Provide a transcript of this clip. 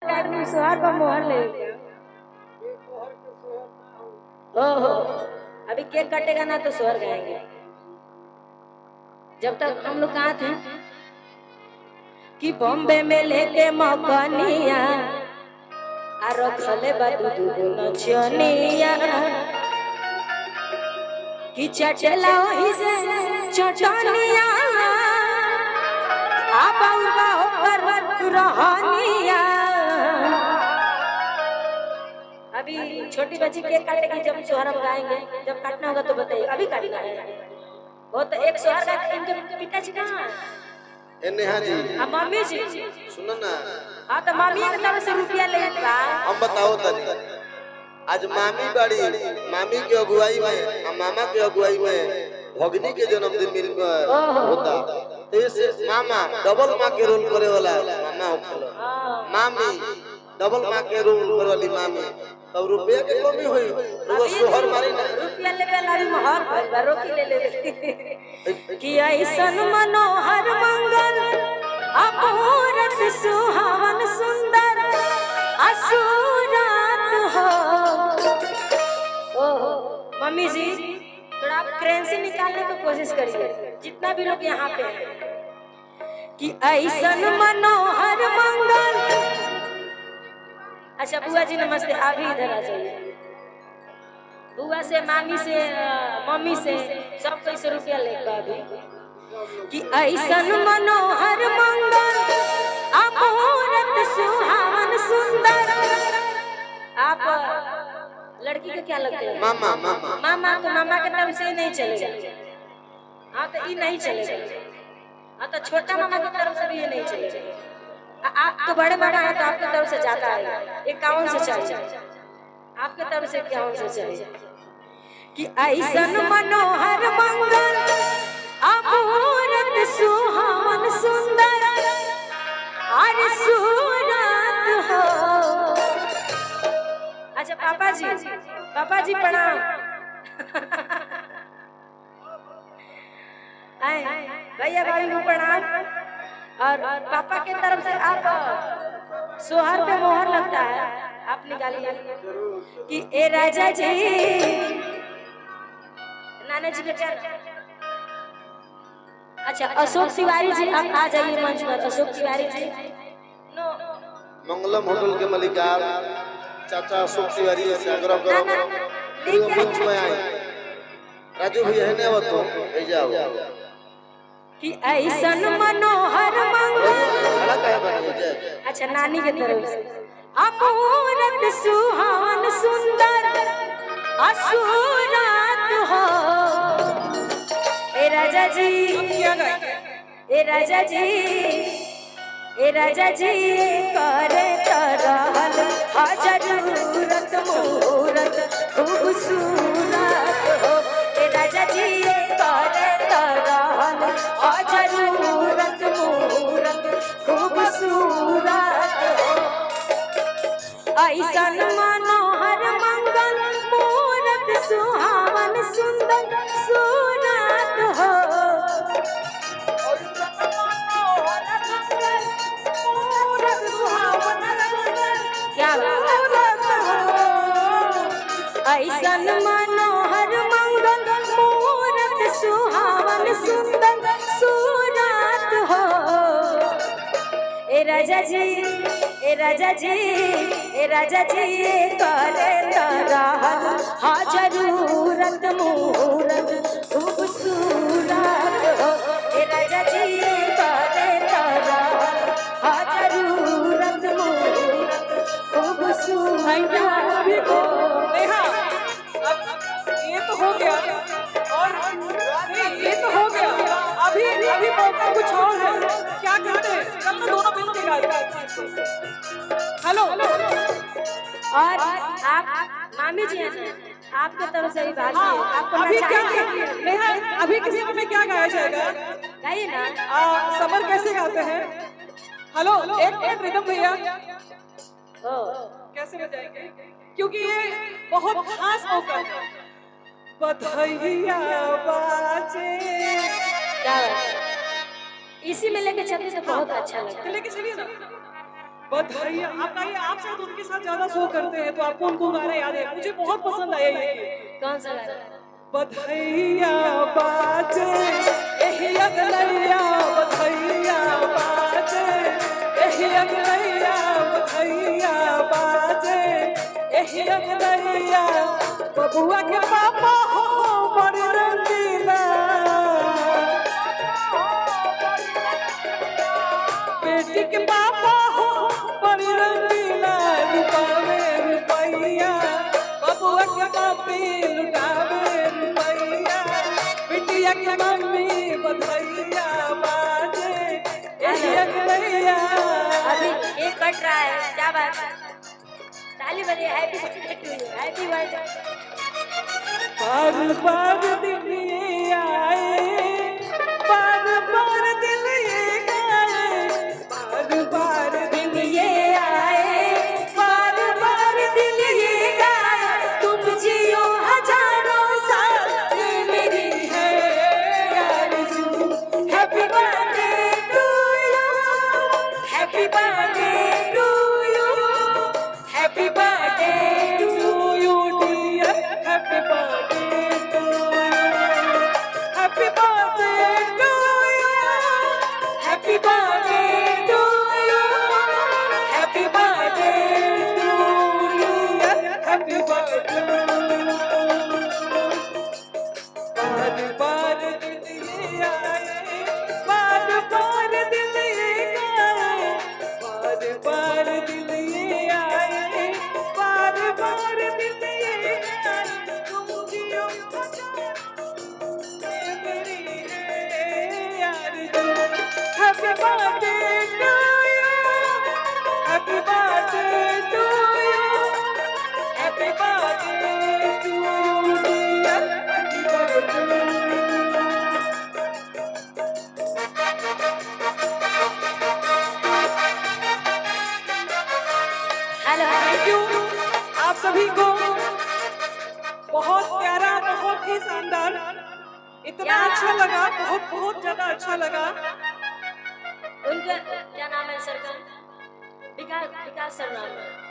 सोहर पर मोहर ले ओहो अभी केक कटेगा ना तो सोहर गाएंगे। जब तक हम लोग कहाँ थे कि बॉम्बे में लेके मकनिया आ रखले बा दूध नचनिया कि चटेला ही जे चटनिया आ बाउरबा होकर रहनिया। अभी छोटी बच्ची केक काटेगी जब सोहर हम गाएंगे, जब काटना होगा तो बताइए। अभी काटना है वो तो एक सोहर का इनके पिताजी कहाँ ए नेहा जी अब मम्मी जी सुनो ना। हाँ तो मम्मी के तरफ से रुपया ले बा हम बताओ तनी आज मामी बड़ी मामी की अगुवाई में और मामा की अगुवाई में भगनी के जन्मदिन मिल होता तो इस मामा डबल माँ के रोल करे वाला मामा होखेलो, मामी डबल माँ के रोल करे वाली मामी। तब रुपया के कमी हुई वो सोहर मारी ना रुपया ले वाला भी महर भइल बा रोटी ले ले कि ऐसन मनोहर मंगल अपूरत सुहावन सुंदर असुरात हो। ओहो मम्मी जी थोड़ा आप क्रेन से निकालने की कोशिश करिए जितना भी लोग यहाँ पे हैं कि ऐसन मनोहर मंगल। अच्छा बुआ जी नमस्ते, आप भी इधर आ जाइए। बुआ से मामी से मम्मी से सब कैसे रुपया लेगा अभी कि ऐसन मनोहर मंगल अपूरत सुहावन सुंदर। आप लड़की के क्या लगते हैं? मामा मामा मामा तो मामा के तरफ से नहीं चलेगा। हाँ तो ये नहीं चलेगा। हाँ तो छोटा मामा की तरफ से भी ये नहीं चलेगा। आप तो बड़े मामा है तो आपकी तरफ से जाता है 51 से चाहिए, आपके तरफ से 51 से चाहिए कि ऐसन मनोहर मंगल अपूरत सुहावन सुंदर और सूरत हो। अच्छा पापा जी प्रणाम। भैया भाभी को प्रणाम। और पापा के तरफ से आप सोहर पे मोहर लगता है आप निकालिए कि ए राजा जी नाना जी बेटा। अच्छा अशोक तिवारी जी आप आ जाइए मंच पर। अशोक तिवारी जी नो मंगलम होटल के मलिकार चाचा अशोक तिवारी से आग्रह करो मंच में आए। राजू भैया है ने तो भेजाओ कि ऐसन मनोहर मंगल। अच्छा अच्छा नानी के तरफ से अपूरत सुहावन सुंदर असुरात हो। ए राजा जी ए राजा जी ए राजा जी करे तरहल जरूरत मुहूर्त खूबसूरत हो। ए राजा जी करे तरहल जरूरत मुहूर्त खूबसूरत हो। ऐसन मनोहर मंगल मूरत सुहावन सुंदर सूरत हो। क्या ऐसन मनोहर मंगल मूरत सुहावन सुंदर सूरत हो। ए राजा जी ए राजा जी ए राजा जी करे तरहल जरूरत मुहूर्त खूबसूरत हो। ए राजा जी करे तरहल जरूरत मुहूर्त खूबसूरत हो। नेहा अब ये तो हो गया और नहीं ये तो हो गया। अभी अभी मौका कुछ और है। क्या कहते हैं जब तो दोनों मिल के गाएंगे। हेलो और आप मामी जी हैं आपके तरफ से भी बात है। आपको अभी क्या चाहिए नेहा अभी किसी में क्या गाया जाएगा? गाइए ना। समर कैसे गाते हैं? हेलो एक मिनट रिदम भैया कैसे बजाएंगे क्योंकि ये बहुत खास मौका है। बधाइया बाजे क्या बात है? इसी में लेके चलते तो बहुत अच्छा लगता है। लेके चलिए ना। बधाई। आप गाइए, आप शायद उनके साथ ज्यादा शो करते हैं तो आपको उनको गाना याद है। मुझे बहुत पसंद आया ये गीत। कौन सा गाना? बधाइया बाजे एही अगलैया, बधाइया बाजे एही अगलैया, बधाइया बाजे एही अगलैया। बबुआ के पापा हो बड़ी रंगीला, बेटी के पापा हो बड़ी रंगीला। लुटावे रुपैया बबुआ के मम्मी, लुटावे रुपैया बिटिया के मम्मी। बधाइया बाजे एही अगलैया। अभी एक कट रहा है, क्या बात है? ताली बजाइए, happy birthday to you, happy birthday. बार बार दिन ये आए, बार बार दिल ये गाए, बार बार दिन ये आए, बार बार दिल ये गाए। तुम जियो हजारों साल, ये मेरी है आरज़ू। Happy birthday to you, happy birthday to you, happy birthday to you dear, happy birthday to you, happy birthday to you, happy birthday to you, happy birthday to you, happy birthday. बार बार दिन ये आए, बार बार दिन ये गाए, बार बार दिन ये आए, बार बार दिन ये गाए। तुम जियो ये मेरी है आरज़ू। Happy birthday to you, happy birthday to you, happy birthday to you dear, happy birthday. Hello, thank you आप सभी को। बहुत प्यारा, बहुत ही शानदार, इतना अच्छा लगा, बहुत बहुत ज्यादा अच्छा लगा। उनका क्या नाम है सर का? विकास, विकास सर नाम है।